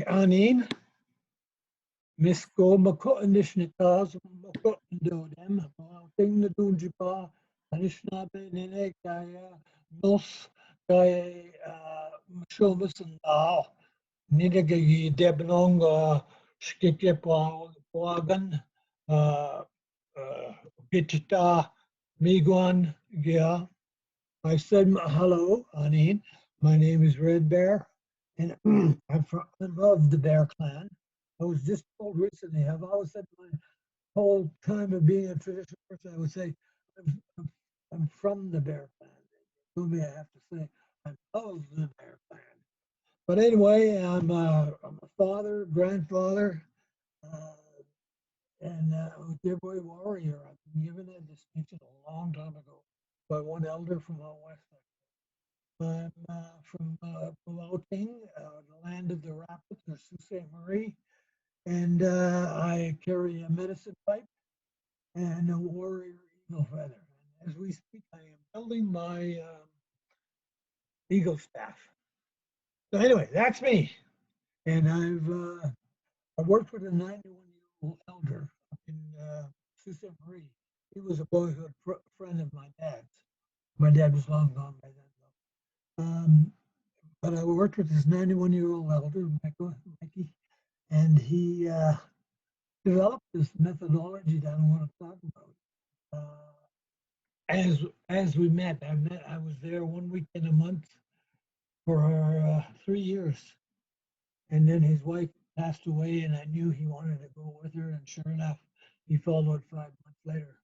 Anin, Miss Go Mako Nishnitas, Mako do them, thing the Dunjipa, Anishnabe Nene Kaya, Nos Kaya, Mashomas and Dao, Nidagagi Debnong, Skike Pagan, Gitita, Miguan, Gia. I said hello, Anin. My name is Red Bear, and I love the Bear Clan. I was just told recently, I've always said my whole time of being a traditional person, I would say, I'm from the Bear Clan. They told me I have to say, I love the Bear Clan. But anyway, I'm a father, grandfather, uh, and Ojibway warrior. I've been given that distinction a long time ago by one elder from out west. I'm from Pauauting, the land of the rapids, or Sault Ste. Marie, and I carry a medicine pipe and a warrior eagle feather. And as we speak, I am building my eagle staff. So anyway, that's me, and I worked with a 91-year-old elder up in Sault Ste. Marie. He was a boyhood friend of my dad's. My dad was long gone by then, though. But I worked with this 91-year-old elder, Mikey, and he developed this methodology that I want to talk about. As we met, I was there 1 week in a month for 3 years, and then his wife passed away, and I knew he wanted to go with her, and sure enough, he followed 5 months later.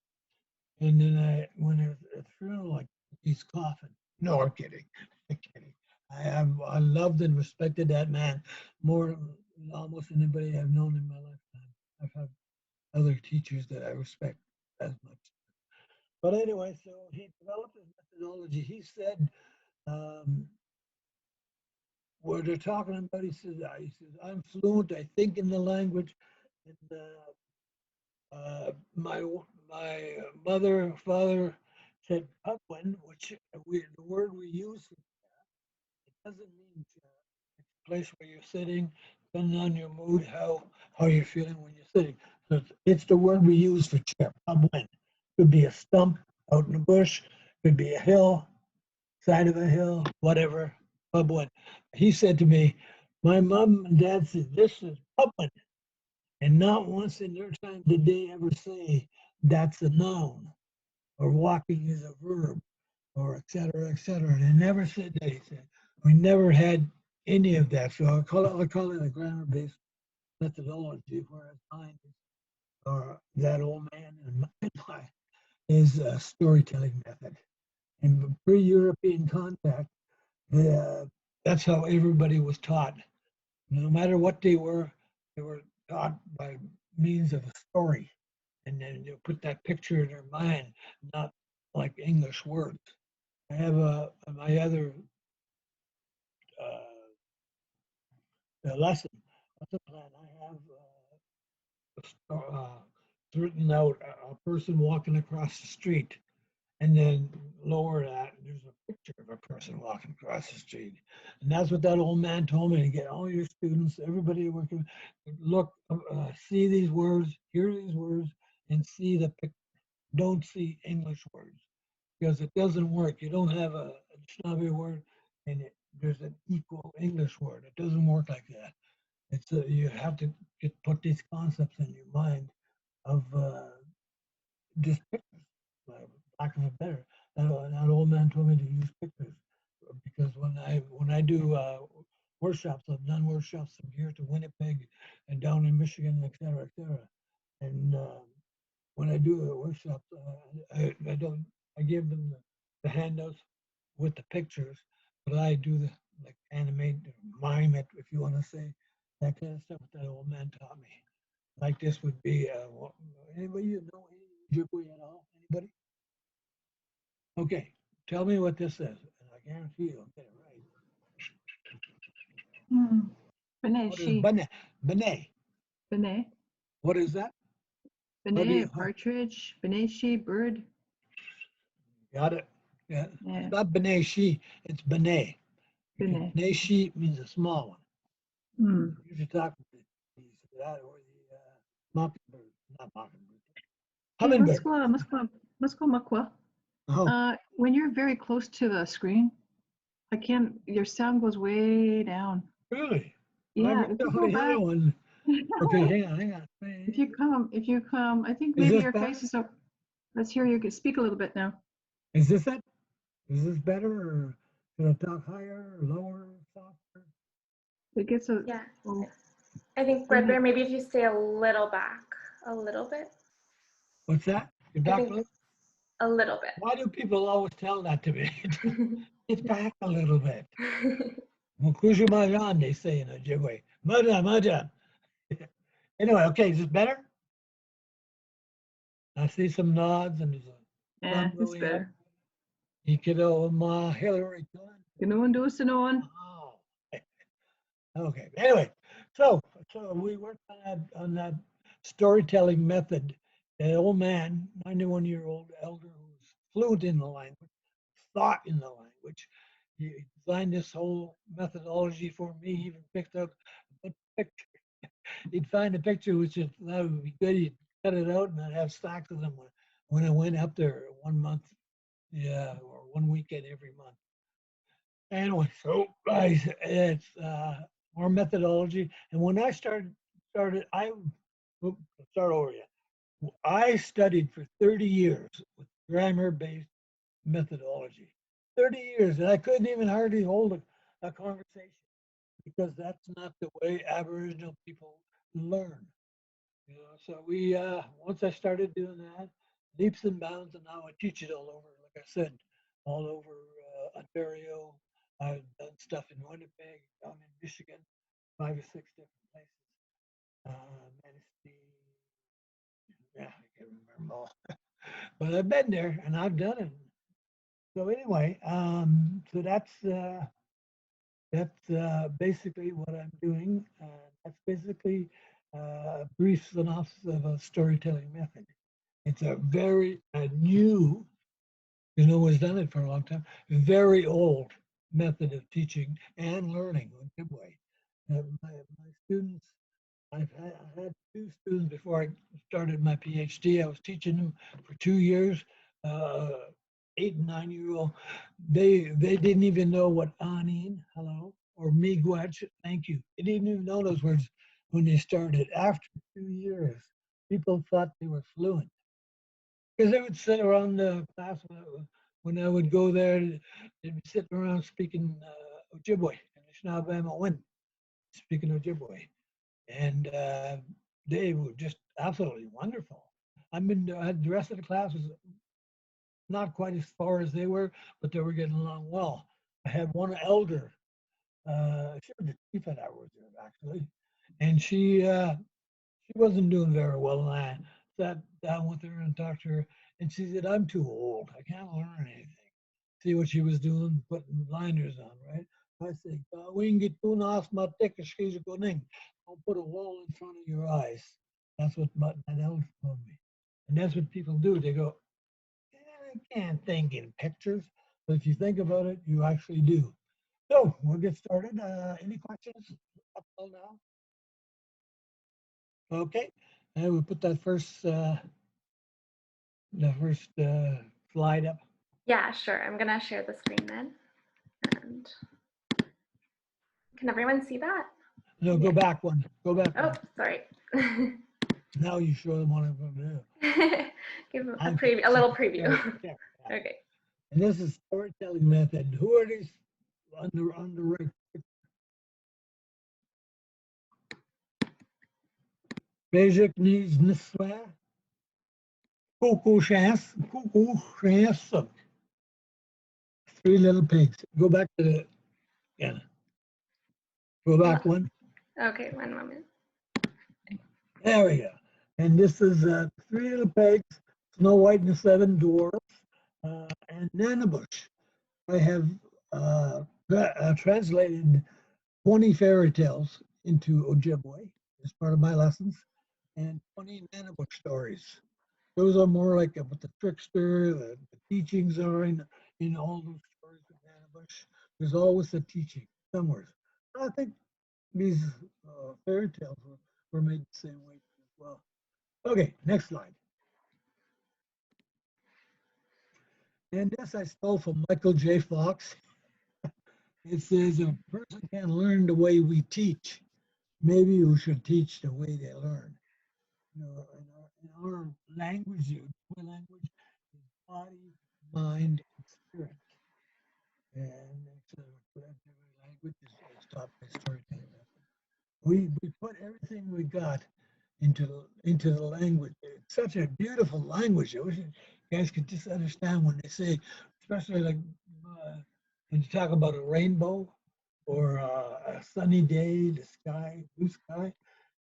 And then when it was at the funeral, like he's coughing. No, I'm kidding. I'm kidding. I loved and respected that man more than almost anybody I've known in my lifetime. I've had other teachers that I respect as much. But anyway, so he developed his methodology. He said, what they're talking about, he says, I'm fluent, I think in the language. And my mother, father said Pupwin, which the word we use, it doesn't mean chair. It's a place where you're sitting, depending on your mood, how you're feeling when you're sitting. So it's the word we use for chair, Pupwin. Could be a stump out in the bush, could be a hill, side of a hill, whatever, Pupwin. He said to me, my mom and dad said, this is Pupwin. And not once in their time did they ever say that's a noun or walking is a verb or et cetera, et cetera. They never said that. He said, we never had any of that. So I call it a grammar-based methodology, whereas mine is, or that old man and mine is a storytelling method. And pre-European contact, that's how everybody was taught. No matter what they were taught by means of a story. And then you put that picture in their mind, not like English words. I have my other lesson plan. I have written out a person walking across the street, and then lower that, there's a picture of a person walking across the street. And that's what that old man told me, to get all your students, everybody working, look, see these words, hear these words, and see the picture. Don't see English words, because it doesn't work. You don't have a Anishinaabe word and there's an equal English word. It doesn't work like that. You have to put these concepts in your mind of just pictures, lack of a better. That old man told me to use pictures, because when I do workshops, I've done workshops from here to Winnipeg and down in Michigan, et cetera, et cetera. And when I do the workshops, I give them the handouts with the pictures, but I do the like animate, mime it, if you want to say, that kind of stuff that old man taught me. Like this would be, anybody you know any Ojibwe at all? Anybody? Okay, tell me what this says, and I guarantee you'll get it right. What is bene? Bene. Bene. What is that? Bene, partridge. Bene, she, bird. Got it. Yeah. It's not bene she, it's bene. Bene she means a small one. Hmm. You should talk to that or the mockingbird, not mockingbird, Hey, hummingbird. let's go, Makwa. Oh, When you're very close to the screen, I can't, your sound goes way down. really? I Yeah, went if to you go the other back, one. Okay, hang on. if you come, I think Is maybe this your better? face is up. Let's hear you speak a little bit now. Is this it? Is this better or should I talk higher, lower, softer? It gets a, Yeah. oh, I think Red Bear, maybe if you stay a little back, a little bit. What's that? You're I back a think little? a little bit. Why do people always tell that to me? Get back a little bit. Mukushu Majan, they say in Ojibwe. Majan, Majan. Anyway, okay, is this better? I see some nods and there's a yeah, sun it's going up. better. Ikido Hillary Clinton. Ganoon do Sanoan. Oh, okay. Anyway, so we worked on that storytelling method. That old man, 91-year-old elder who's fluent in the language, thought in the language. He designed this whole methodology for me. He even picked up a picture. He'd find a picture which is that would be good. He'd cut it out and I'd have stacks of them when I went up there 1 month, yeah, or one weekend every month. Anyway, so it's our methodology. And when I started, start over again. I studied for 30 years with grammar-based methodology. 30 years, and I couldn't even hardly hold a conversation because that's not the way Aboriginal people learn. You know, so we once I started doing that, leaps and bounds, and now I teach it all over. Like I said, all over Ontario. I've done stuff in Winnipeg, down in Michigan, 5 or 6 different places. Manistee, yeah, I can't remember them all, but I've been there and I've done it. So anyway, so that's basically what I'm doing. That's basically a brief synopsis of a storytelling method. It's a very new, no one's done it for a long time, very old method of teaching and learning Ojibwe. My students, I had 2 students before I started my PhD. I was teaching them for 2 years, 8 and 9-year-old. They didn't even know what anin, hello, or miigwech, thank you. They didn't even know those words when they started. After 2 years, people thought they were fluent because they would sit around the class when I would go there. They'd be sitting around speaking Ojibwe and Midewewin, speaking Ojibwe, and they were just absolutely wonderful. The rest of the class was not quite as far as they were, but they were getting along well. I had one elder, she was the chief at our there actually, and she wasn't doing very well. And I sat down with her and talked to her, and she said, "I'm too old. I can't learn anything." See what she was doing, putting blinders on, right? I said, "We can get too asthmatic. Don't put a wall in front of your eyes." That's what that elder told me, and that's what people do. They go, I can't think in pictures, but if you think about it, you actually do. So we'll get started. Any questions up till now? Okay, and we'll put that first slide up. Yeah, sure. I'm gonna share the screen then. And can everyone see that? No, go back one. Go back Oh, one. sorry. Now you show them what I'm going to do. Give a preview, a little preview. Yeah. Okay. And this is storytelling method. Who are these on the right? Basic needs niswa. Cuckoo chance. 3 little pigs. Go back to the, yeah. Go back one. Okay, one moment. There we go. And this is 3 little pigs, Snow White and the 7 Dwarfs, and Nanabush. I have translated 20 fairy tales into Ojibwe as part of my lessons, and 20 Nanabush stories. Those are more like about the trickster, the teachings are in all those stories of Nanabush. There's always a teaching somewhere. I think these fairy tales were made the same way as well. Okay, next slide. And this I stole from Michael J. Fox. It says, if a person can learn the way we teach, maybe we should teach the way they learn. You know, in our language, my language is body, mind, and spirit. And it's every language is taught by storytelling method. We put everything we got into the language. It's such a beautiful language. I wish you guys could just understand when they say, especially like when you talk about a rainbow or a sunny day, the sky, blue sky.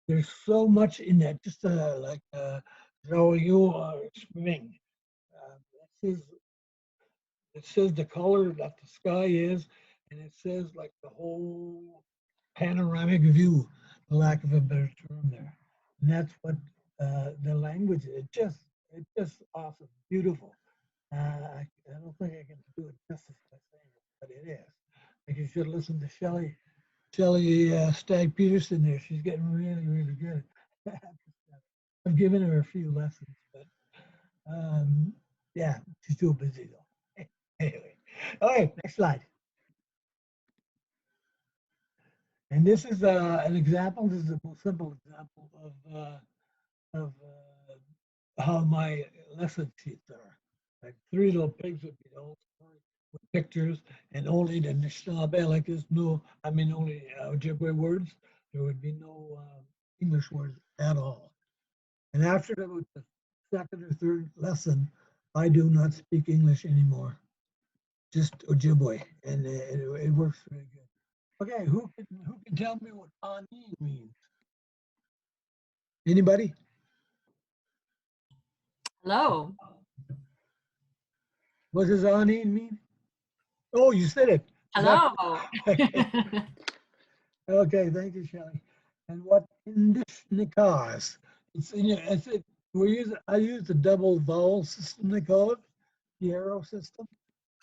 There's so much in that. Just like how you are swimming. It says the color that the sky is, and it says like the whole panoramic view, for lack of a better term there. And that's what the language is. It's just awesome, beautiful. I don't think I can do it justice by saying it, but it is. Like you should listen to Shelley Stagg Peterson there. She's getting really, really good. I've given her a few lessons, but yeah, she's too busy though. Anyway, okay, next slide. And this is an example. This is a most simple example of how my lesson sheets are. Like three little pigs would be the whole story with pictures, and only the Anishinaabe, like there's no, I mean, only Ojibwe words. There would be no English words at all. And after the second or third lesson, I do not speak English anymore, just Ojibwe, and it works very good. Okay, who can tell me what ani means? Anybody? Hello. What does ani mean? Oh, you said it. Hello. Okay. Okay, thank you, Shelley. And what Indishnikas? It's in your, it's it, I use the double vowel system, they call it, the arrow system.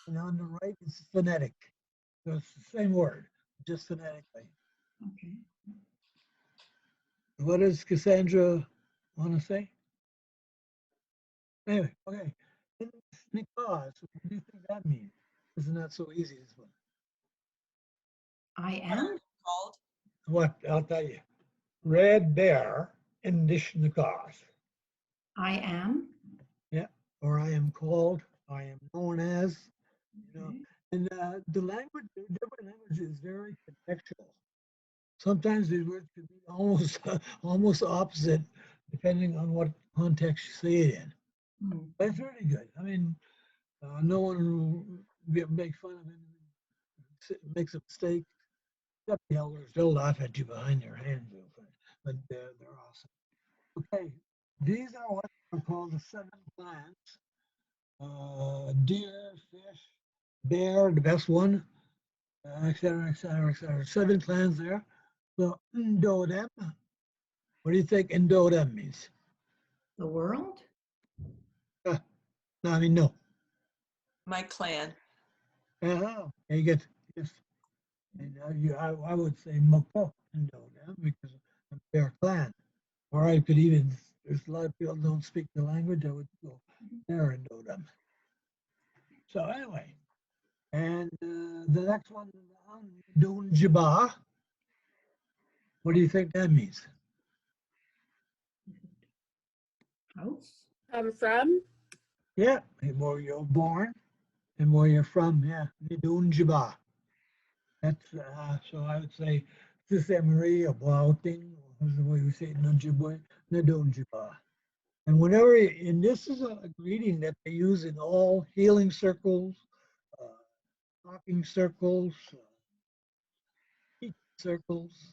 And on the right, it's phonetic. So it's the same word, just phonetically. Okay. What does Cassandra want to say? Anyway, okay. Indishnikas, what do you think that means? Isn't that so easy, this one? I am called. What, I'll tell you. Red Bear Indishnikas. I am. Yeah, or I am called, I am known as, you know. Okay. And the language, the different language is very contextual. Sometimes these words could be almost almost opposite depending on what context you say it in. Hmm. But it's really good. I mean, no one will make fun of him, makes a mistake. Except the elders, they'll laugh at you behind their hands, but they're awesome. Okay, these are what are called the seven clans. Deer, fish, bear, the best one, et cetera, et cetera, et cetera. Seven clans there. So Ndodem, what do you think Ndodem means? The world? No, I mean no. My clan. You get yes. And I would say Moko Ndodem because I'm their clan. Or I could even, there's a lot of people don't speak the language, I would go there and know them. So anyway, and the next one, Dunjaba. What do you think that means? House? I'm from. Yeah, and where you're born and where you're from. Yeah, Dunjaba. That's so I would say Sisemri or Bouting, or the way we say it in Ojibwe, Dunjaba. And whenever, and this is a greeting that they use in all healing circles, talking circles, teaching circles,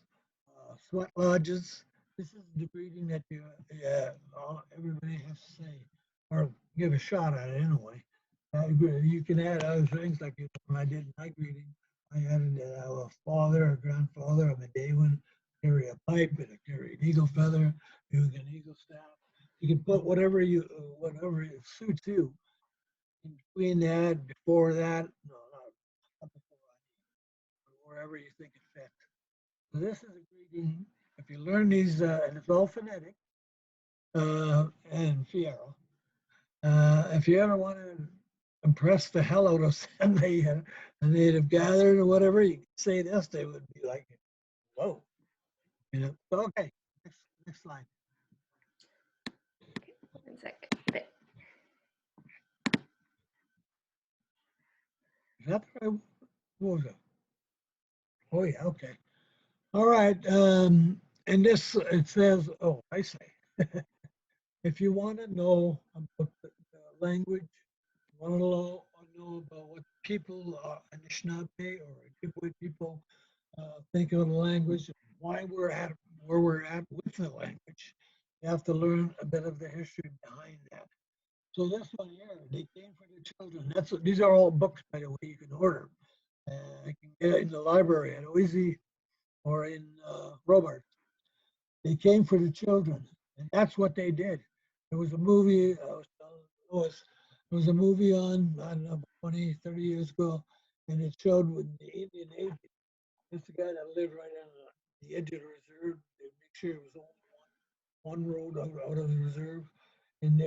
sweat lodges. This is the greeting that everybody has to say or give a shot at it anyway. You can add other things like when I did my greeting, I added a father, a grandfather, a Midewewin, carry a pipe and I carry an eagle feather, use an eagle staff. You can put whatever suits you. In between that, before that, no, not before, wherever you think it fits. So this is a greeting. If you learn these, and it's all phonetic and Fiero. If you ever want to impress the hell out of somebody, a native gathered or whatever, you can say this, they would be like, whoa. You know, so, okay, next slide. One sec. There. Is that the right? What was it? Oh yeah, okay. All right. And this it says, oh, I say, if you want to know about the language, you want to know about what people, Anishinaabe or Ojibwe people, think of the language, why we're at where we're at with the language, you have to learn a bit of the history behind that. So this one here, they came for the children. These are all books, by the way, you can order. I can get it in the library at OISE or in Robert. They came for the children, and that's what they did. There was a movie, there was a movie on, I don't know, 20, 30 years ago, and it showed with the Indian agent. That's the guy that lived right on the edge of the reserve. They make sure it was only one road out of the reserve, and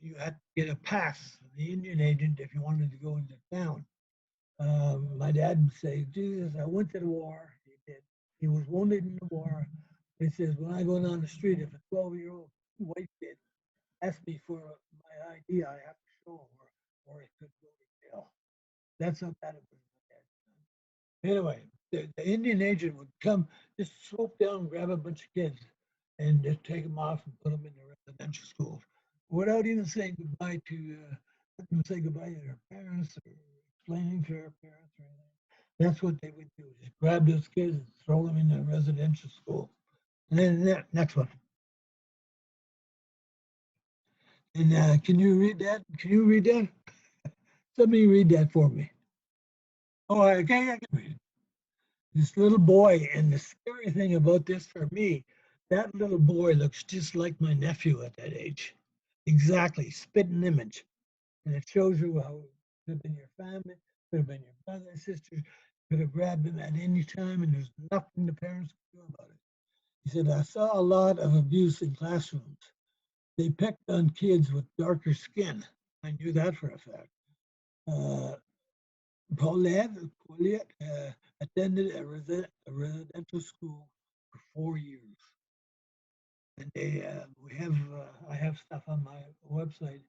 you had to get a pass, the Indian agent, if you wanted to go into town. My dad would say, Jesus, I went to the war. He did. He was wounded in the war. He says, when I go down the street, if a 12-year-old white kid asks me for my ID, I have to show him, or it could go to jail. That's how bad it was. Anyway, the Indian agent would come, just swoop down, grab a bunch of kids, and just take them off and put them in the residential schools without even saying goodbye to, let them say goodbye to their parents or explaining to their parents or anything. That's what they would do, just grab those kids and throw them in the residential school. And then next one. And can you read that? Can you read that? Somebody read that for me. Oh, okay, I can read it. This little boy, and the scary thing about this for me, that little boy looks just like my nephew at that age. Exactly, spitting image. And it shows you how it could have been your family, could have been your brother and sister, could have grabbed him at any time, and there's nothing the parents could do about it. He said, I saw a lot of abuse in classrooms. They picked on kids with darker skin. I knew that for a fact. Paulette attended a residential school for 4 years. And I have stuff on my website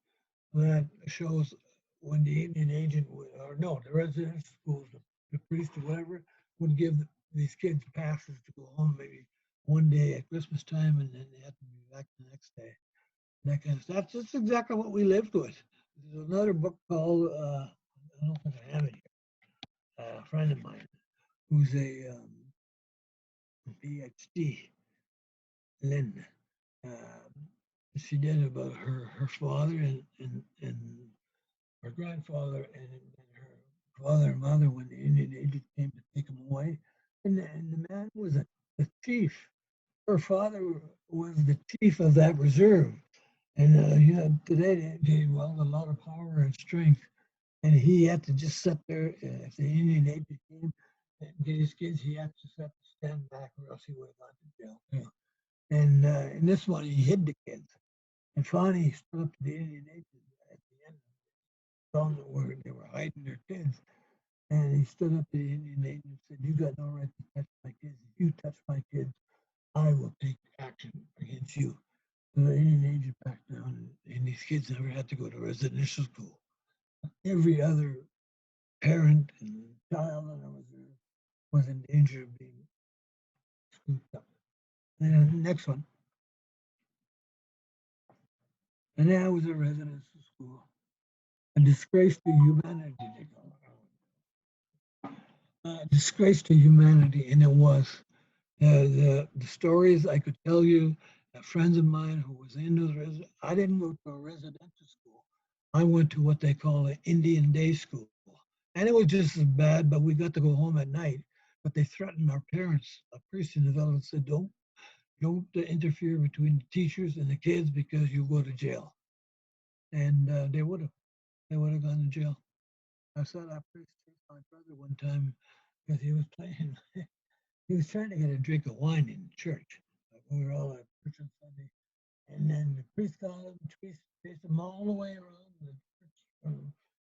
that shows when the Indian agent or no, the residential schools, the priest or whatever, would give these kids passes to go home maybe one day at Christmas time, and then they had to be back the next day. That kind of stuff. That's exactly what we lived with. There's another book called, I don't know if I have it here, a friend of mine who's a PhD, Lynn. She did about her father and her grandfather and her father and mother when the Indian agent came to take them away. And the man was the chief. Her father was the chief of that reserve. And you know, today they gave well a lot of power and strength. And he had to just sit there. If the Indian agent came and get his kids, he had to stand back, or else he would have gone to jail. Yeah. And in this one, he hid the kids. And finally, he stood up to the Indian agent at the end, telling them where they were hiding their kids. And he stood up to the Indian agent and said, "You got no right to touch my kids. If you touch my kids, I will take action against you." So the Indian agent backed down, and these kids never had to go to residential school. Every other parent and child in the reserve was in danger of being scooped up. And then the next one. And that was a residential school. A disgrace to humanity, they call it. A disgrace to humanity, and it was. The stories I could tell you, friends of mine who was in those, I didn't go to a residential school. I went to what they call an Indian day school. And it was just as bad, but we got to go home at night. But they threatened our parents. A priest in the village said, don't interfere between the teachers and the kids because you'll go to jail. And they would have gone to jail. I saw that priest chase my brother one time because he was playing he was trying to get a drink of wine in church. We were all at church on Sunday. And then the priest called him, chased him all the way around the church.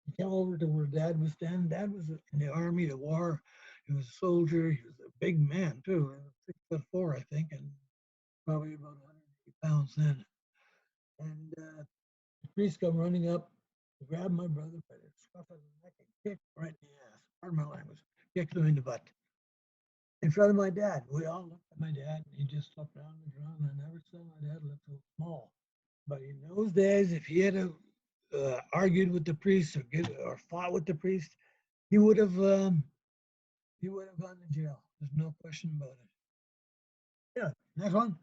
He came over to where Dad was standing. Dad was in the army, the war. He was a soldier. He was a big man, too, 6'4", I think, and probably about 180 pounds then. And the priest come running up, grabbed my brother by the scruff of the neck and kicked right in the ass. Pardon my language. Kicked him in the butt. In front of my dad. We all looked at my dad, and he just slept down on the ground. I never saw my dad look so small. But in those days, if he had argued with the priest or fought with the priest, he would have gone to jail. There's no question about it. Yeah, next one.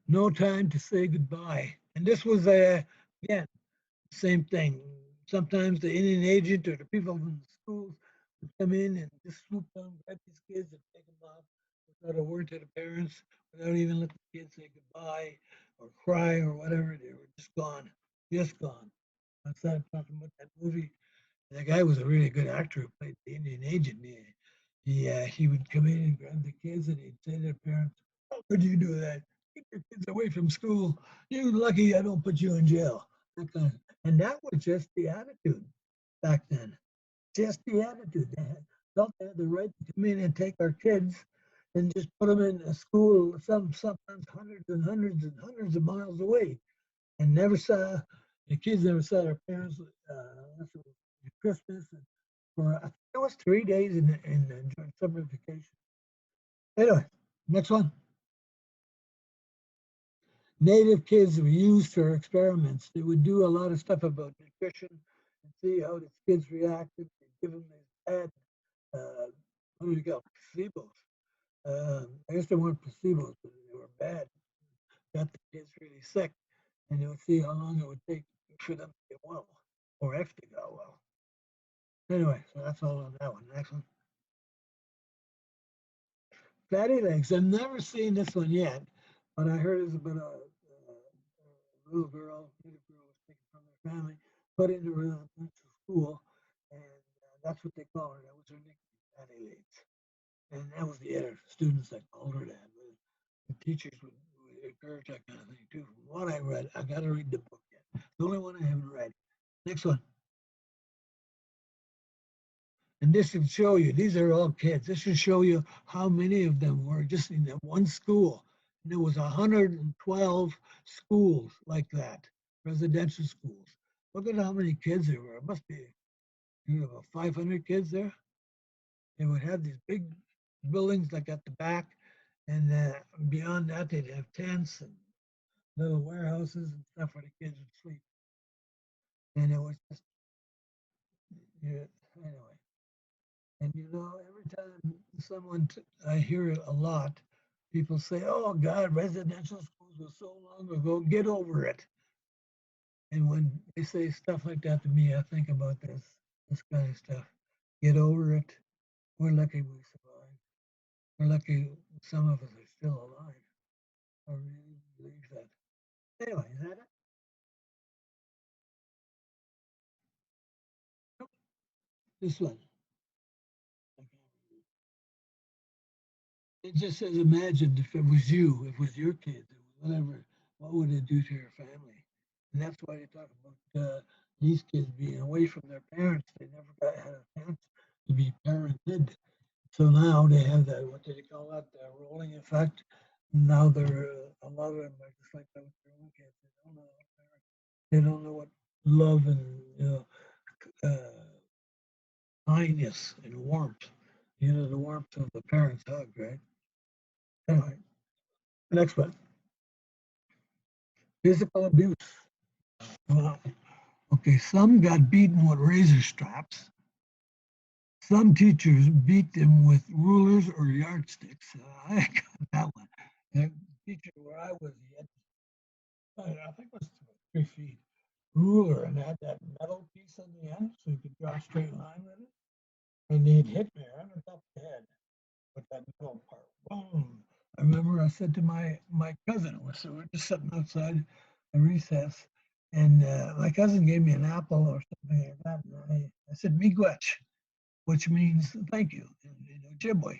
No time to say goodbye. And this was again, same thing. Sometimes the Indian agent or the people from the schools would come in and just swoop down, grab these kids and take them off without a word to the parents, without even letting the kids say goodbye or cry or whatever. They were just gone, just gone. I started talking about that movie. That guy was a really good actor who played the Indian agent. He would come in and grab the kids and he'd say to the parents, "How could you do that? Keep your kids away from school. You're lucky I don't put you in jail." And that was just the attitude back then. Just the attitude. They felt they had the right to come in and take our kids and just put them in a school, sometimes hundreds and hundreds and hundreds of miles away, and the kids never saw their parents unless it was Christmas. And it was 3 days in summer vacation. Anyway, next one. Native kids were used for experiments. They would do a lot of stuff about nutrition and see how the kids reacted. They give them these bad, what do you call placebos? I guess they weren't placebos, but they were bad. Got the kids really sick, and they would see how long it would take for them to get well, or if they got well. Anyway, so that's all on that one. Next one. Fatty legs. I've never seen this one yet, but I heard it's about a little girl, native girl was taken from their family, put into residential school, and that's what they call her. That was her nickname, Fatty legs. And that was the other students that called her that. But the teachers would encourage that kind of thing too. From what I read, I got to read the book yet. The only one I haven't read. Next one. And this should show you, these are all kids. This should show you how many of them were just in that one school. And there was 112 schools like that, residential schools. Look at how many kids there were. It must be about 500 kids there. They would have these big buildings like at the back. And beyond that, they'd have tents and little warehouses and stuff where the kids would sleep. And it was just, yeah, anyway. And every time I hear it a lot, people say, "Oh God, residential schools were so long ago, get over it." And when they say stuff like that to me, I think about this kind of stuff. Get over it. We're lucky we survived. We're lucky some of us are still alive. I really believe that. Anyway, is that it? Nope. This one. It just says, imagine if it was you, if it was your kids, whatever, what would it do to your family? And that's why they talk about these kids being away from their parents. They never had a chance to be parented. So now they have that, what do they call that, the rolling effect. Now they're, a lot of them are just like that with their own kids. They don't know what love and, kindness and warmth, the warmth of the parents' hug, right? Anyway, next one. Physical abuse. Well, okay, some got beaten with razor straps. Some teachers beat them with rulers or yardsticks. I got that one. The teacher where I was, he had, I think it was 3 feet ruler and had that metal piece on the end so you could draw a straight line with it. And he'd hit me right on top of the head with that metal part. Boom. I remember I said to my cousin, so we're just sitting outside a recess, and my cousin gave me an apple or something like that. And I said, "Miigwech," which means thank you in Ojibway.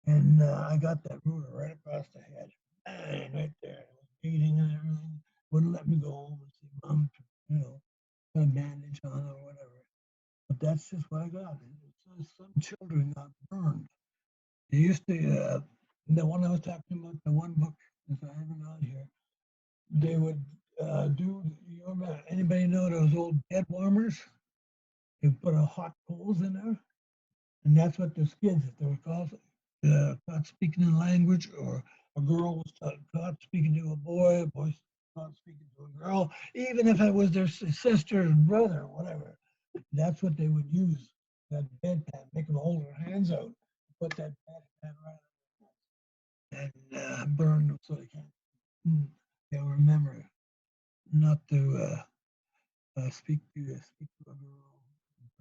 And I got that ruler right across the head, bang, right there. I was bleeding and everything. Wouldn't let me go home and see mom, you know, put a bandage on or whatever. But that's just what I got. Some children got burned. They used to, the one I was talking about, the one book, if I have it on here, they would anybody know those old bed warmers? They put a hot coals in there, and that's what the skids, if they were caught speaking in language, or a girl was caught speaking to a boy was caught speaking to a girl, even if it was their sister and brother or whatever, that's what they would use, that bedpan, make them hold their hands out, put that bedpan right on and burn them so they can't, they'll remember not to speak to a girl.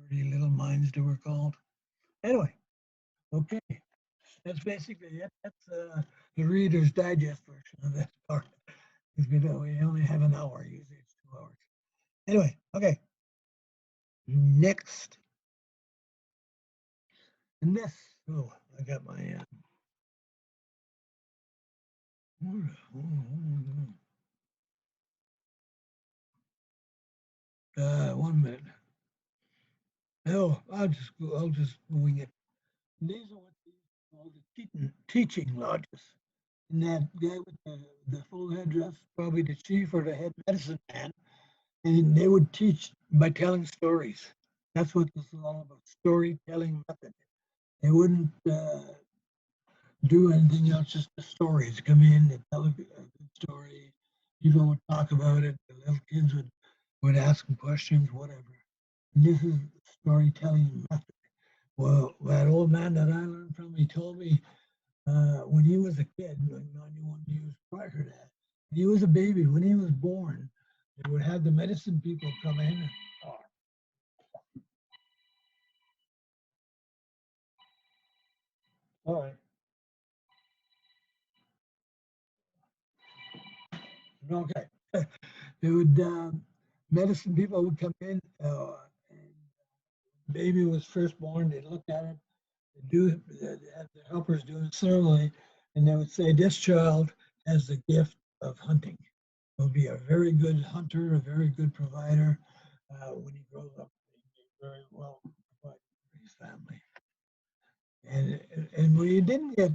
Pretty Little Minds they were called. Anyway, okay, that's basically it. That's the Reader's Digest version of that part. Because we only have an hour. Usually it's 2 hours. Anyway, okay. Next, and this. Oh, I got my. 1 minute. No, I'll just wing it. These are what they call the teaching lodges. And that guy with the full headdress, probably the chief or the head medicine man, and they would teach by telling stories. That's what this is all about, storytelling method. They wouldn't do anything else, just the stories. Come in, they tell a good story, people would talk about it, the little kids would ask them questions, whatever. And this is storytelling method. Well, that old man that I learned from, he told me when he was a kid, like 91 years prior to that, when he was a baby, when he was born, they would have the medicine people come in and talk. All right. Okay. They would, medicine people would come in, and baby was first born, they'd look at it, they'd have the helpers doing ceremony, and they would say, this child has the gift of hunting. He'll be a very good hunter, a very good provider. When he grows up, he'll be very well provided for his family. And we didn't get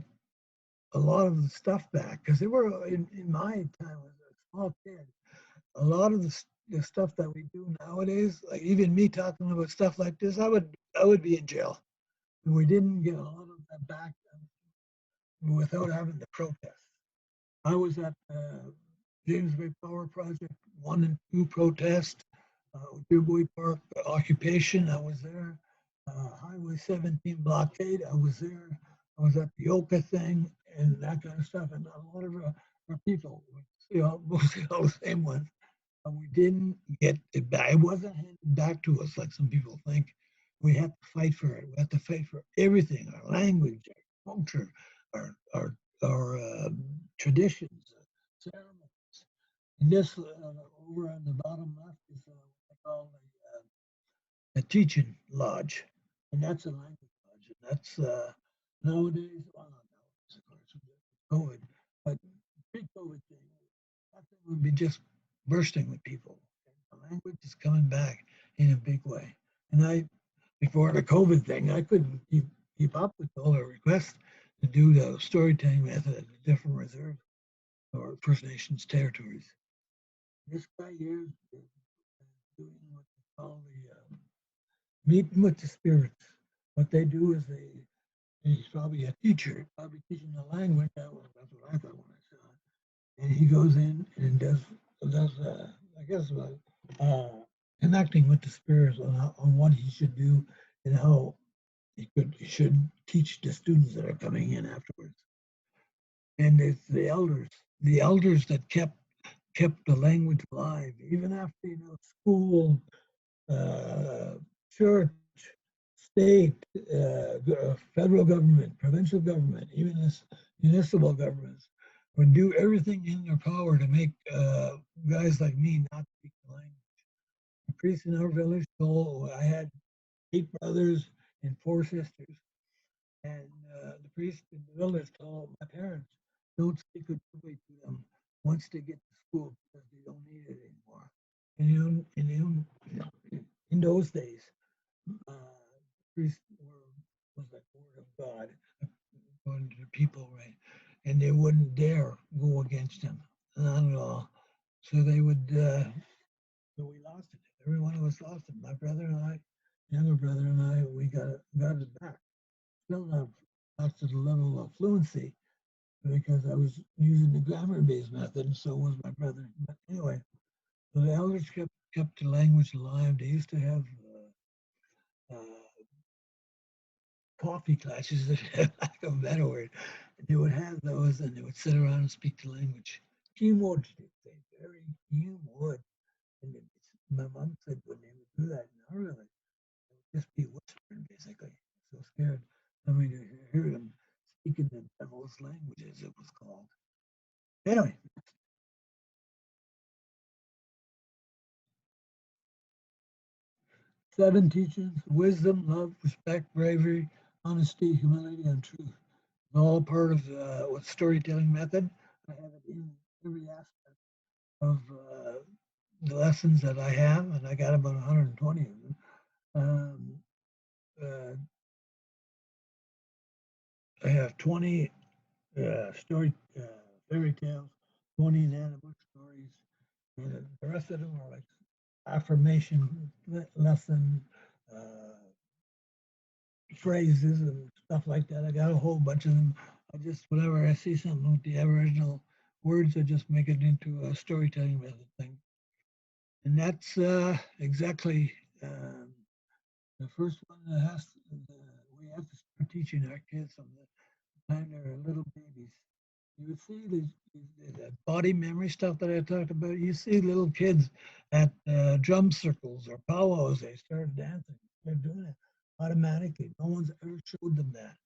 a lot of the stuff back, because they were, in my time as a small kid, a lot of the stuff that we do nowadays, like even me talking about stuff like this, I would be in jail. And we didn't get a lot of that back without having to protest. I was at James Bay Power Project 1 and 2 protest, Ojibway Park occupation, I was there. Highway 17 blockade, I was there. I was at the Oka thing and that kind of stuff. And a lot of our people, mostly all the same ones, we didn't get it back. It wasn't handed back to us like some people think. We had to fight for it. We had to fight for everything: our language, our culture, our traditions, ceremonies. And this over on the bottom left is what I call a teaching lodge, and that's a language lodge. And that's nowadays, well, not nowadays, of course, with COVID, but pre-COVID thing, that thing would be just bursting with people. The language is coming back in a big way. And before the COVID thing, I couldn't keep up with all the requests to do the storytelling method at the different reserve or First Nations territories. This guy here is doing what they call the meeting with the spirits. What they do is he's probably a teacher, probably teaching the language. That's what I thought when I saw it. And he goes in and does I guess connecting with the spirits on what he should do and how he should teach the students that are coming in afterwards. And it's the elders that kept the language alive, even after school, church, state, federal government, provincial government, even this municipal governments would do everything in their power to make guys like me not speak the language. The priest in our village told I had 8 brothers. and 4 sisters. And the priest in the village told my parents, don't speak Ojibwe to them once they get to school because they don't need it anymore. And in those days, priests was like word of God according to the people, right? And they wouldn't dare go against him, not at all. So they would. So we lost it. Every one of us lost it. My brother and I, younger brother and I, we got it back. Still not to the level of fluency because I was using the grammar-based method, and so was my brother. But anyway, so the elders kept the language alive. They used to have coffee classes, lack of a better word. They would have those, and they would sit around and speak the language. Keywords, they say, very would. And my mom said when they would do that in our village, it would just be whispering, basically. So scared. I mean, to hear them speaking the devil's languages, it was called. Anyway. 7 teachings: wisdom, love, respect, bravery, honesty, humility, and truth. All part of what storytelling method. I have it in every aspect of the lessons that I have, and I got about 120 of them. I have 20 fairy tales, 20 Nanabook stories, and the rest of them are like affirmation lesson phrases and stuff like that. I got a whole bunch of them. I just, whenever I see something with the Aboriginal words, I just make it into a storytelling method thing. And that's exactly the first one that we have to start teaching our kids from the time they're little babies. You would see the body memory stuff that I talked about. You see little kids at drum circles or powwows, they start dancing. They're doing it automatically. No one's ever showed them that.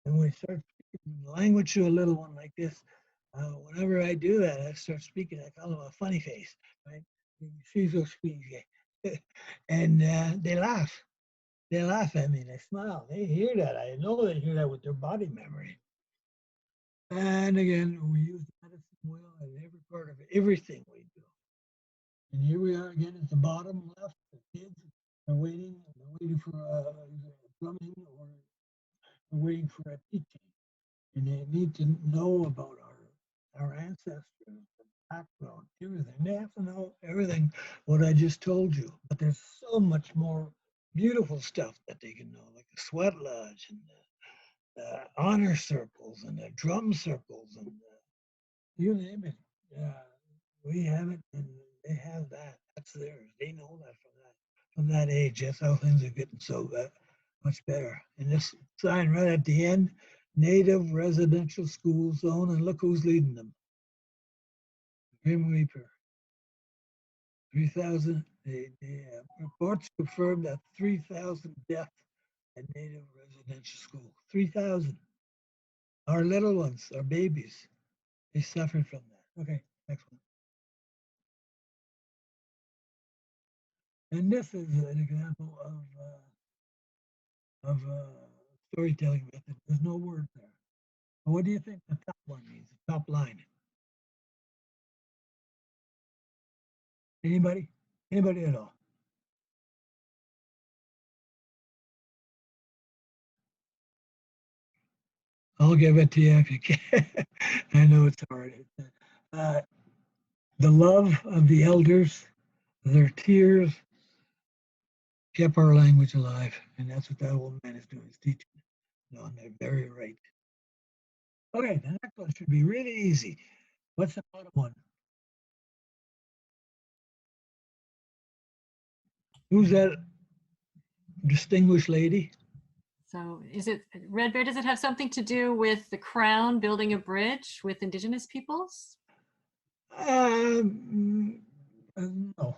And when we start speaking language to a little one like this, whenever I do that, I start speaking, I call them a funny face, right? She's so sweet. And they laugh. They laugh at me, they smile. They hear that. I know they hear that with their body memory. And again, we use the medicine wheel in every part of everything we do. And here we are again at the bottom left. The kids are waiting. They're waiting for drumming or they're waiting for a teaching. And they need to know about our ancestors, the background, everything. They have to know everything what I just told you. But there's so much more beautiful stuff that they can know, like the sweat lodge and the honor circles and the drum circles and you name it. We have it and they have that. That's theirs. They know that from that age. That's how things are getting so much better. And this sign right at the end, Native Residential School Zone, and look who's leading them. Grim Reaper. 3,000. Reports confirm that 3,000 deaths at Native Residential School. 3,000. Our little ones, our babies, they suffer from that. Okay, next one. And this is an example of storytelling method. There's no word there. What do you think the top one means? The top line. Anybody? Anybody at all? I'll give it to you if you can. I know it's hard. The love of the elders, their tears kept our language alive. And that's what that old man is doing, is teaching. No, and they're very right. Okay, the next one should be really easy. What's the bottom one? Who's that distinguished lady? So is it, Red Bear, does it have something to do with the Crown building a bridge with Indigenous peoples? No. No?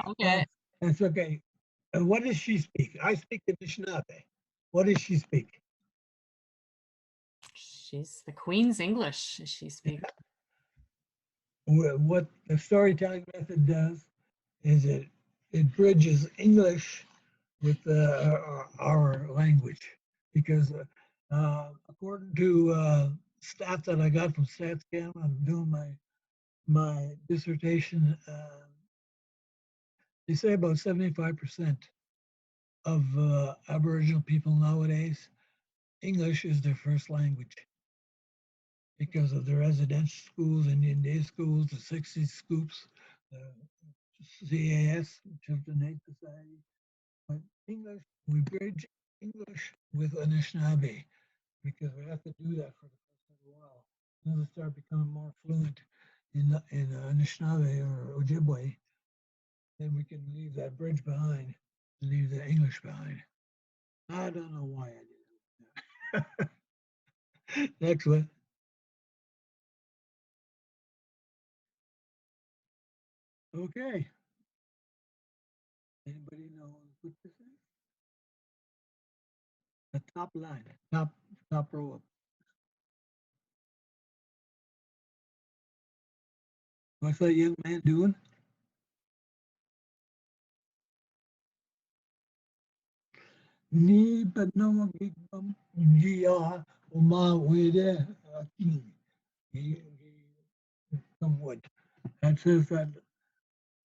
Okay. That's okay. What does she speak? I speak the Anishinaabe. What does she speak? She's the Queen's English, she speaks. What the storytelling method does is it bridges English with our language, because according to stats that I got from StatsCam, I'm doing my dissertation. They say about 75% of Aboriginal people nowadays, English is their first language because of the residential schools, Indian day schools, the 60s scoops, the CAS, Children Aid Society. But English, we bridge English with Anishinaabe because we have to do that for the first little while. Then we start becoming more fluent in Anishinaabe or Ojibway, then we can leave that bridge behind and leave the English behind. I don't know why I did it. Next one. Okay. Anybody know what this is? The top line, top row up. What's that young man doing? Ni no gigbam gia uma wede somewhat. That says that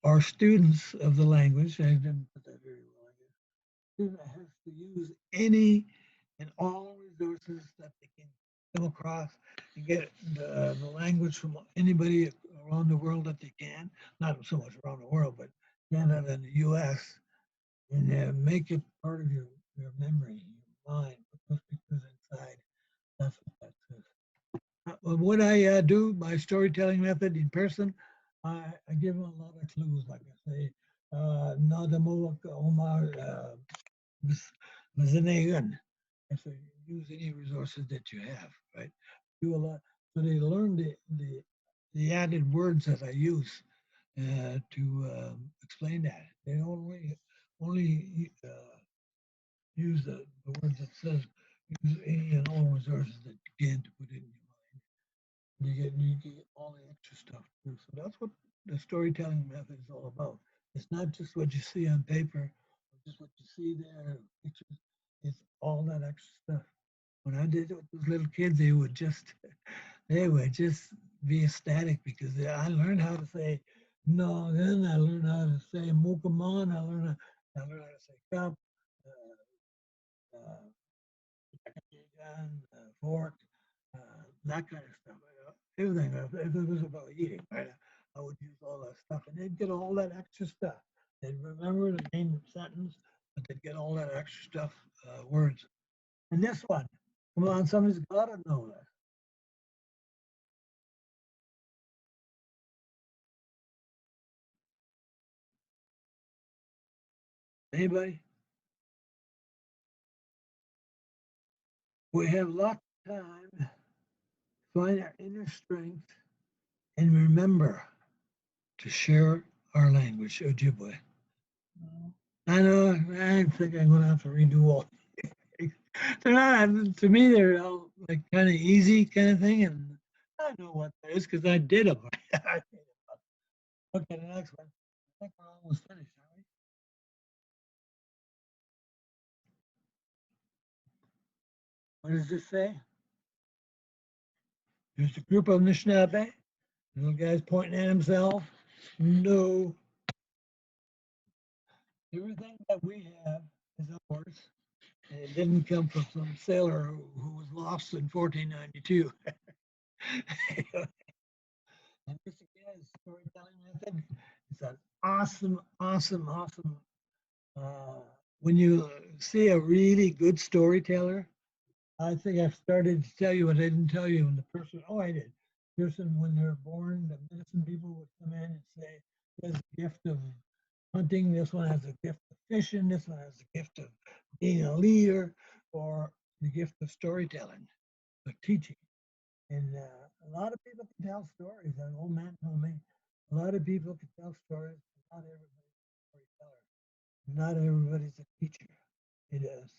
our students of the language, I didn't put that very well, I guess, student has to use any and all resources that they can come across and get the language from anybody around the world that they can, not so much around the world, but Canada and the US, and make it part of your memory, your mind, put those pictures inside. That's what that says. What I do, my storytelling method in person, I give them a lot of clues, like I say, Nadamoak Omar Mazinegan. I say, use any resources that you have, right? Do a lot. So they learn the added words that I use to explain that. They only use the words that says use any and all resources that you can to put in your mind. You get all the extra stuff too. So that's what the storytelling method is all about. It's not just what you see on paper, or just what you see there, pictures. It's all that extra stuff. When I did it with those little kids, they would just be ecstatic because I learned how to say no. Then I learned how to say mukaman. I learned how to say cup, uh, gun, fork, that kind of stuff. Everything. If it was about eating, right? I would use all that stuff, and they'd get all that extra stuff. They'd remember the main sentence, but they'd get all that extra stuff, words. And this one, come on, somebody's got to know that. Anybody? We have lots of time to find our inner strength and remember to share our language, Ojibwe. I know, I think I'm going to have to redo all. They're not, to me, they're all like kind of easy kind of thing. And I know what that is because I did them. Okay, the next one. I think we're almost finished, aren't we? What does this say? There's a group of Anishinaabe. The little guy's pointing at himself. No. Everything that we have is ours. And it didn't come from some sailor who was lost in 1492. And this again is storytelling method. It's an awesome, awesome, awesome. When you see a really good storyteller, I think I've started to tell you what I didn't tell you. And the person, oh, I did. Person, when they're born, the medicine people would come in and say, "There's a gift of hunting. This one has a gift of fishing. This one has a gift of being a leader, or the gift of storytelling, of teaching." And a lot of people can tell stories. An old man told me a lot of people can tell stories. Not everybody's a storyteller. Not everybody's a teacher.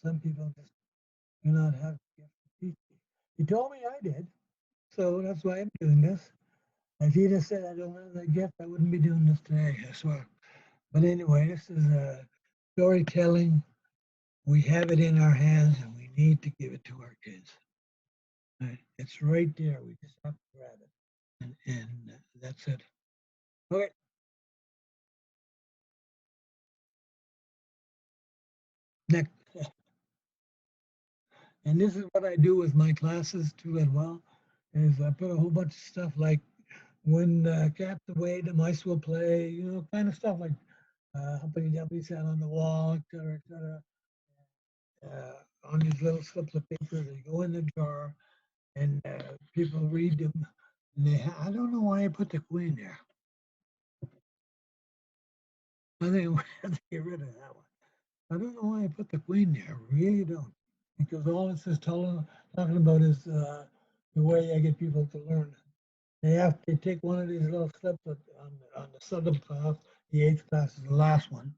Some people just do not have the gift of teaching. He told me I did. So that's why I'm doing this. If he'd have said I don't have that gift, I wouldn't be doing this today, I swear. But anyway, this is a storytelling We have it in our hands and we need to give it to our kids. Right? It's right there. We just have to grab it. And that's it. Okay. Next. And this is what I do with my classes too as well, is I put a whole bunch of stuff like when cats away, the mice will play, you know, kind of stuff like Humpty Dumpty sat on the wall, et cetera, et cetera. On these little slips of paper, they go in the jar, and people read them. And I don't know why I put the queen there. I think we have to get rid of that one. I don't know why I put the queen there. I really don't. Because all this is talking about is the way I get people to learn. They take one of these little slips on the 7th class, the 8th class is the last one.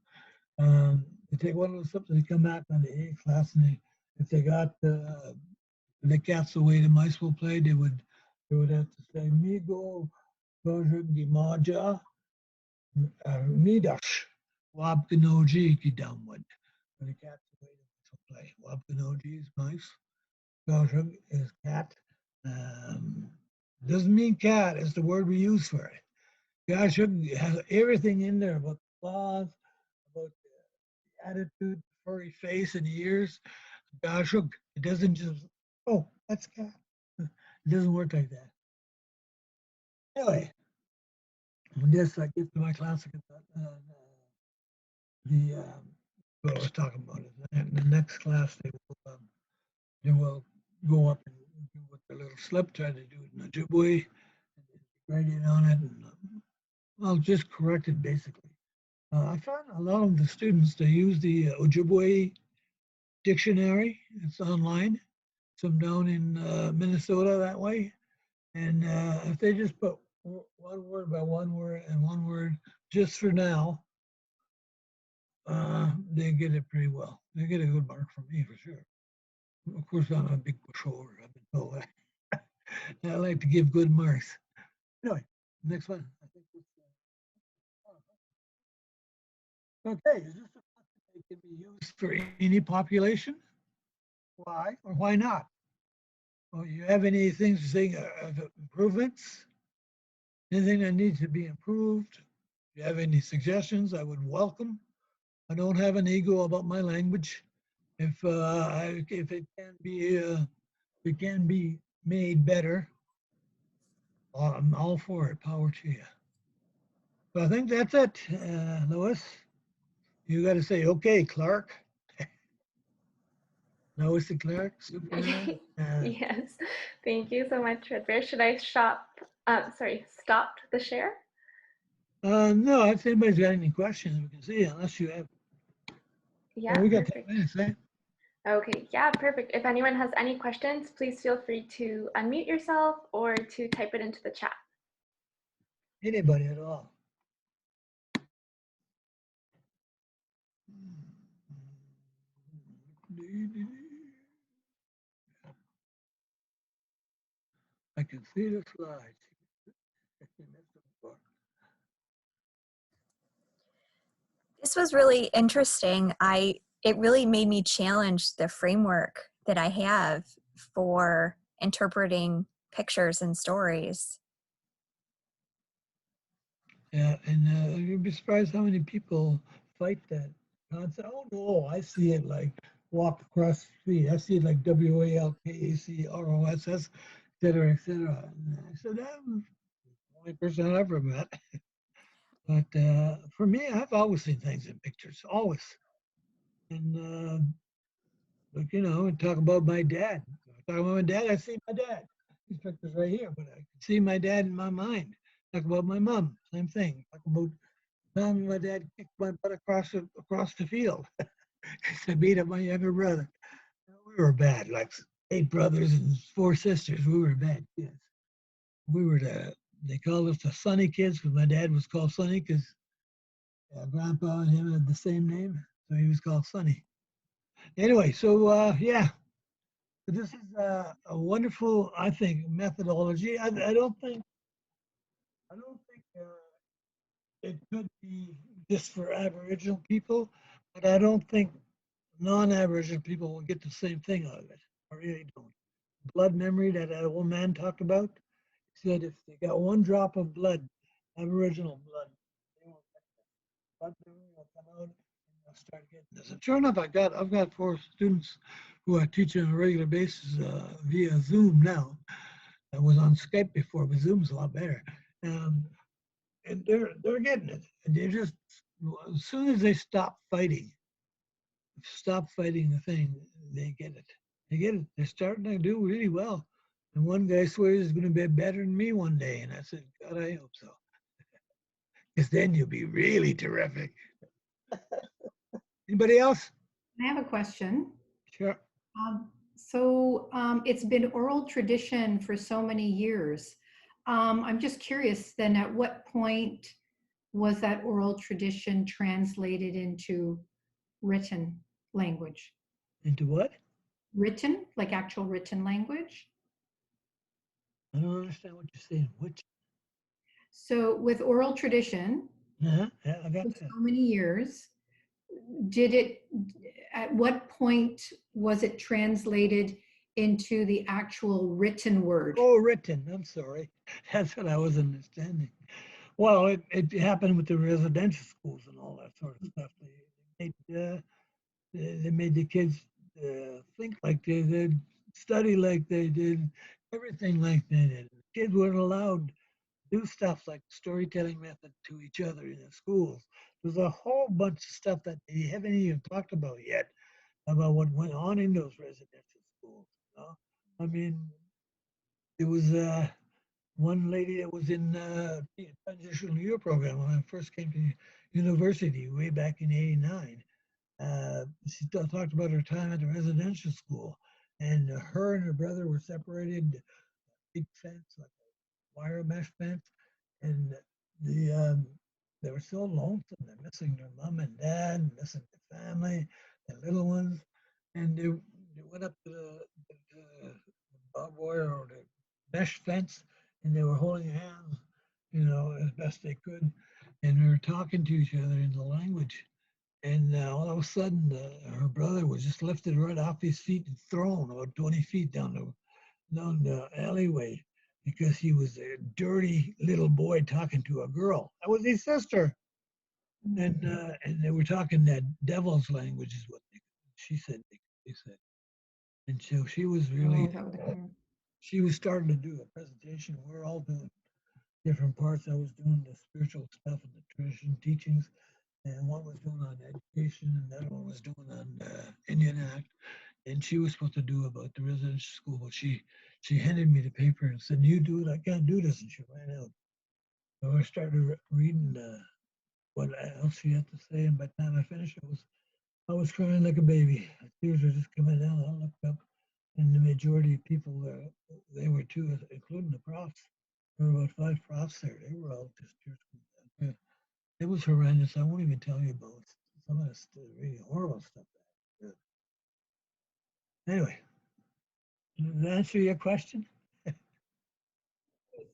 They take one of those slips and they come back on the 8th class, and if they got the cats the way the mice will play, they would have to say Migo Gimaja Midash Wabkanoji Kidamwad. For the cats the way the mice will play. Wabkanoji is mice. Gajug is cat. Doesn't mean cat, it's the word we use for it. Gajug has everything in there about the claws, about the attitude, furry face and ears. Gajug, it doesn't just, oh, that's cat. It doesn't work like that. Anyway, this I give to my classic what I was talking about it. And the next class they will go up and do with their little slip, try to do it in Ojibway, write it on it, and I'll just correct it basically. I found a lot of the students, they use the Ojibway dictionary. It's online. Some down in Minnesota that way. And if they just put one word by one word and one word just for now, they get it pretty well. They get a good mark from me for sure. Of course, I'm a big pushover. I've been told that. I like to give good marks. Anyway, next one. I think okay, is this a concept that can be used for any population? Why or why not? Well, you have any things to say of improvements? Anything that needs to be improved? If you have any suggestions, I would welcome. I don't have an ego about my language. If it can be made better, I'm all for it. Power to you. So I think that's it, Lois. You got to say, okay, Clark. Lois and Clark, Superman. Yes, thank you so much, Red Bear. Should I stop the share? No, if anybody's got any questions, we can see, unless you have. Yeah, We got 10 perfect. minutes, eh? Okay, yeah, perfect. If anyone has any questions, please feel free to unmute yourself or to type it into the chat. Anybody at all. I can see the slides. This was really interesting. It really made me challenge the framework that I have for interpreting pictures and stories. Yeah, and you'd be surprised how many people fight that concept. Oh no, I see it like walk across the street. I see it like WALKACROSS, et cetera, et cetera. And I said, I'm the only person I ever met. But for me, I've always seen things in pictures, always. And like, you know, talk about my dad. Talk about my dad, I see my dad. These pictures right here, but I can see my dad in my mind. Talk about my mom, same thing. Talk about time my dad kicked my butt across the field. I beat up my younger brother. We were bad, like 8 brothers and 4 sisters. We were bad kids. We were they called us the Sonny kids because my dad was called Sonny because Grandpa and him had the same name, so he was called Sonny. Anyway, so yeah, this is a wonderful, I think, methodology. I don't think it could be just for Aboriginal people, but I don't think non-Aboriginal people will get the same thing out of it. I really don't. Blood memory that old man talked about, he said if they got one drop of blood, Aboriginal blood, they won't get that. Blood memory will come out and they'll start getting this. And sure enough, I've got 4 students who I teach on a regular basis via Zoom now. I was on Skype before, but Zoom's a lot better. And they're getting it. And they just, as soon as they stop fighting the thing, they get it. They get it. They're starting to do really well. And one guy swears he's going to be better than me one day. And I said, God, I hope so. Because then you'll be really terrific. Anybody else? I have a question. Sure. It's been oral tradition for so many years. I'm just curious then, at what point was that oral tradition translated into written language? Into what? Written, like actual written language? I don't understand what you're saying. Which? So with oral tradition, Yeah, I got for that. so many years, at what point was it translated into the actual written word? Oh, written. I'm sorry. That's what I was understanding. Well, it happened with the residential schools and all that sort of stuff. They made the kids think like they did, study like they did, everything like they did. Kids weren't allowed to do stuff like storytelling method to each other in the schools. There's a whole bunch of stuff that they haven't even talked about yet about what went on in those residential schools. You know? I mean, there was one lady that was in the transitional year program when I first came to university way back in '89. She talked about her time at the residential school, and her and her brother were separated, big fence, like a wire mesh fence, and they were so lonesome. They're missing their mom and dad, missing their family, their little ones, and they went up to the barbed wire or the mesh fence, and they were holding hands, as best they could, and they were talking to each other in the language. And all of a sudden, her brother was just lifted right off his feet and thrown about 20 feet down the alleyway because he was a dirty little boy talking to a girl. That was his sister. And they were talking that devil's language is what she said they said. And so she was really, she was starting to do a presentation. We're all doing different parts. I was doing the spiritual stuff and the tradition teachings. And one was doing on education, and the other one was doing on Indian Act. And she was supposed to do about the residential school, but she handed me the paper and said, "You do it. I can't do this," and she ran out. So I started reading what else she had to say, and by the time I finished, I was crying like a baby. Tears were just coming down. I looked up, and the majority of people there, they were too, including the profs. There were about 5 profs there. They were all just tears coming down. It was horrendous. I won't even tell you about some of the really horrible stuff. Anyway, does that answer your question?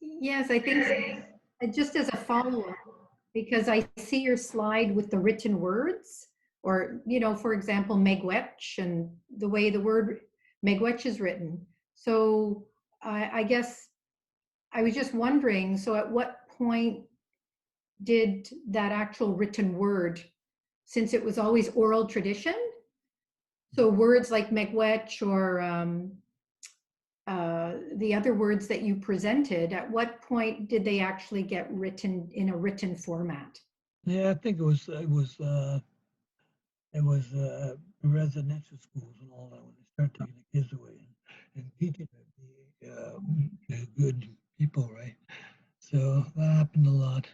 Yes, I think so. Just as a follow-up, because I see your slide with the written words, or, for example, Miigwech, and the way the word Miigwech is written. So I guess I was just wondering, so at what point did that actual written word, since it was always oral tradition, so words like Miigwech or the other words that you presented, at what point did they actually get written in a written format? Yeah, I think it was residential schools and all that when they start taking the kids away and teaching them the good people, right? So that happened a lot.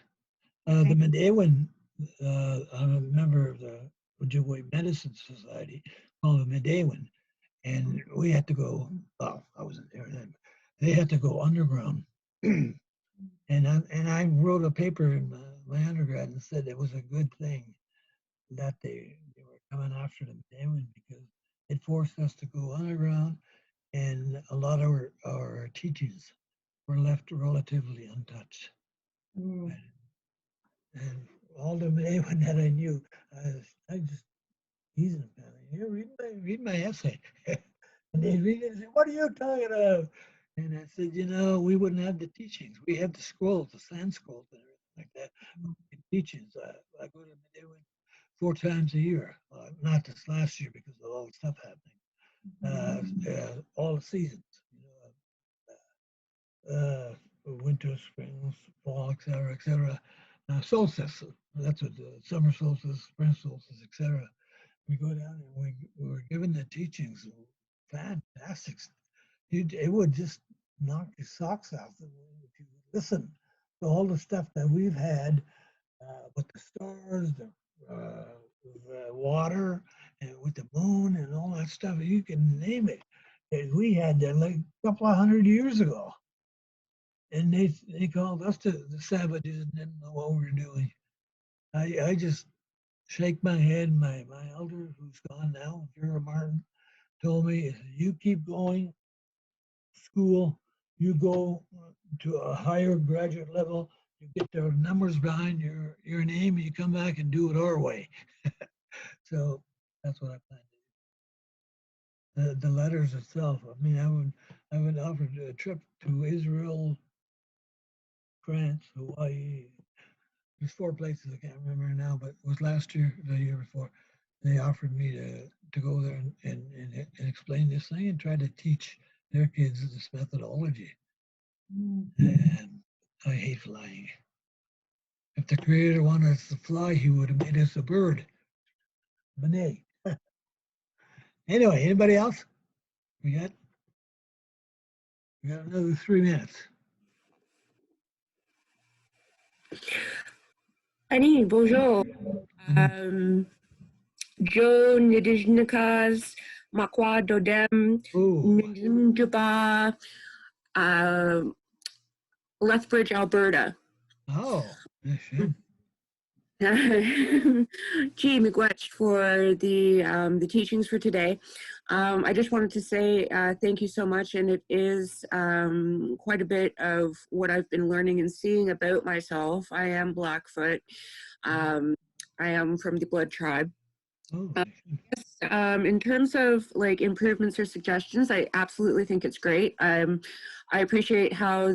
The Midewewin, I'm a member of the Ojibway Medicine Society called the Midewewin, and we had to go. Well, I wasn't there then. They had to go underground, and I wrote a paper in my undergrad and said it was a good thing that they were coming after the Midewewin because it forced us to go underground, and a lot of our teachings were left relatively untouched. Mm. And all the Midewewin that I knew, I just teasing them. read my essay. And they'd read it and say, what are you talking about? And I said, you know, we wouldn't have the teachings. We have the scrolls, the sand scrolls and everything like that. The teachings. I go to Midewewin 4 times a year. Not this last year because of all the stuff happening. All the seasons. Winter, spring, fall, etc. Solstice. That's what summer solstice, spring solstice, etc. We go down and we were given the teachings. Fantastic. It would just knock your socks off if you listen to all the stuff that we've had with the stars, the water, and with the moon and all that stuff. You can name it. We had that like a couple of 100 years ago. And they called us the savages and didn't know what we were doing. I just shake my head. My elder, who's gone now, Vera Martin, told me, you keep going school, you go to a higher graduate level, you get the numbers behind your name, you come back and do it our way. So that's what I plan to do. The letters itself, I mean, I would offer a trip to Israel, France, Hawaii. There's 4 places I can't remember now, but it was last year, the year before. They offered me to go there and explain this thing and try to teach their kids this methodology. And I hate flying. If the creator wanted us to fly, he would have made us a bird. But nay. Anyway, anybody else? We got another 3 minutes. Annie, bonjour. Joe Nidijnikas, Makwa Dodem, Njumjuba, Lethbridge, Alberta. Oh, schön. Gee, Miigwech for the teachings for today. I just wanted to say thank you so much, and it is quite a bit of what I've been learning and seeing about myself. I am Blackfoot. I am from the Blood Tribe. Oh, In terms of like improvements or suggestions, I absolutely think it's great. I appreciate how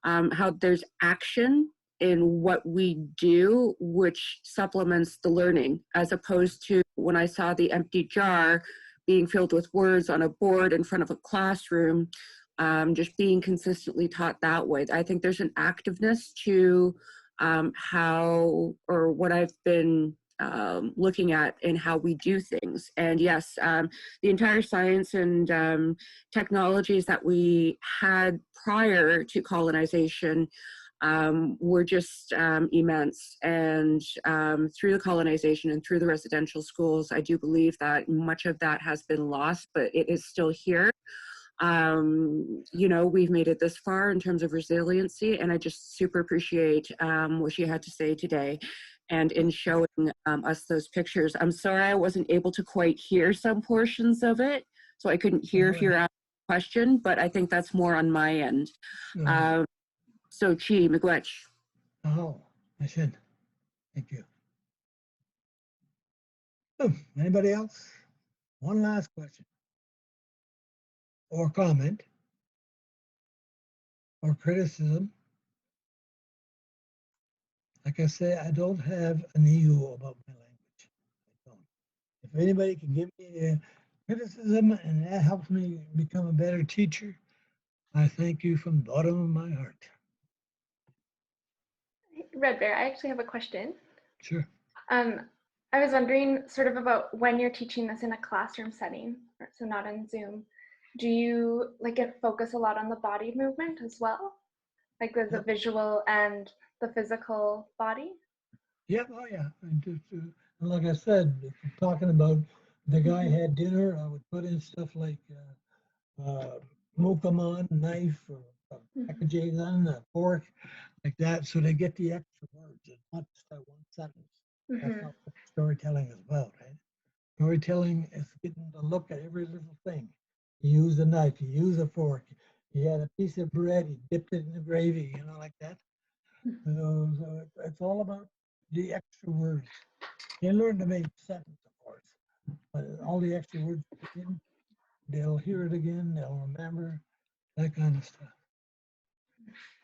how there's action in what we do, which supplements the learning, as opposed to when I saw the empty jar being filled with words on a board in front of a classroom, just being consistently taught that way. I think there's an activeness to how or what I've been looking at in how we do things. And yes, the entire science and technologies that we had prior to colonization were just immense. And through the colonization and through the residential schools, I do believe that much of that has been lost, but it is still here. You know, we've made it this far in terms of resiliency, and I just super appreciate what she had to say today and in showing us those pictures. I'm sorry I wasn't able to quite hear some portions of it, so I couldn't hear if you're asking a question, but I think that's more on my end. So, Chi, Miigwech. Oh, I should. Thank you. Oh, anybody else? One last question. Or comment. Or criticism. Like I say, I don't have an ego about my language. I don't. If anybody can give me a criticism and that helps me become a better teacher, I thank you from the bottom of my heart. Red Bear, I actually have a question. Sure. I was wondering sort of about when you're teaching this in a classroom setting, so not on Zoom, do you like focus a lot on the body movement as well? Like there's a visual and the physical body? Yeah, oh yeah. And like I said, if you're talking about the guy had dinner, I would put in stuff like mokamon, knife, or packaging on a fork, like that, so they get the extra words. It's not just that one sentence. That's not what storytelling is about, right? Storytelling is getting to look at every little thing. You use a knife, you use a fork, you had a piece of bread, you dipped it in the gravy, you know, like that. So it's all about the extra words. You learn to make sense, of course. all the extra words put in, they'll hear it again, they'll remember, that kind of stuff.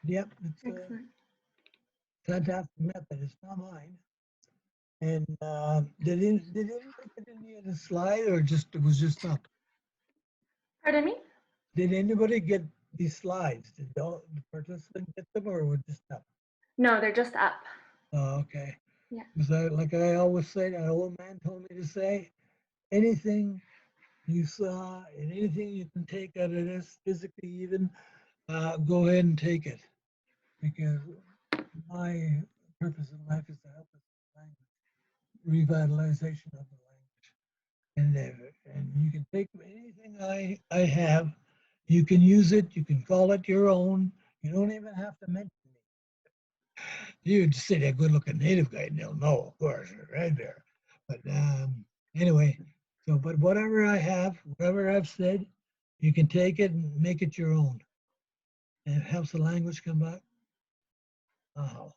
Yep, it's a Excellent. fantastic method. It's not mine. And did anybody get any of the slide, or just it was just up? Pardon me? Did anybody get these slides? Did the participant get them, or were just up? No, they're just up. Oh, okay. Yeah. Because like I always say, an old man told me to say, anything you saw and anything you can take out of this, physically even, go ahead and take it. Because my purpose in life is to help us with language, revitalization of the language. And you can take anything I have, you can use it, you can call it your own. You don't even have to mention me. You just say that good looking native guy and they'll know, of course, right there. But anyway, so, but whatever I have, whatever I've said, you can take it and make it your own. And it helps the language come back. Wow.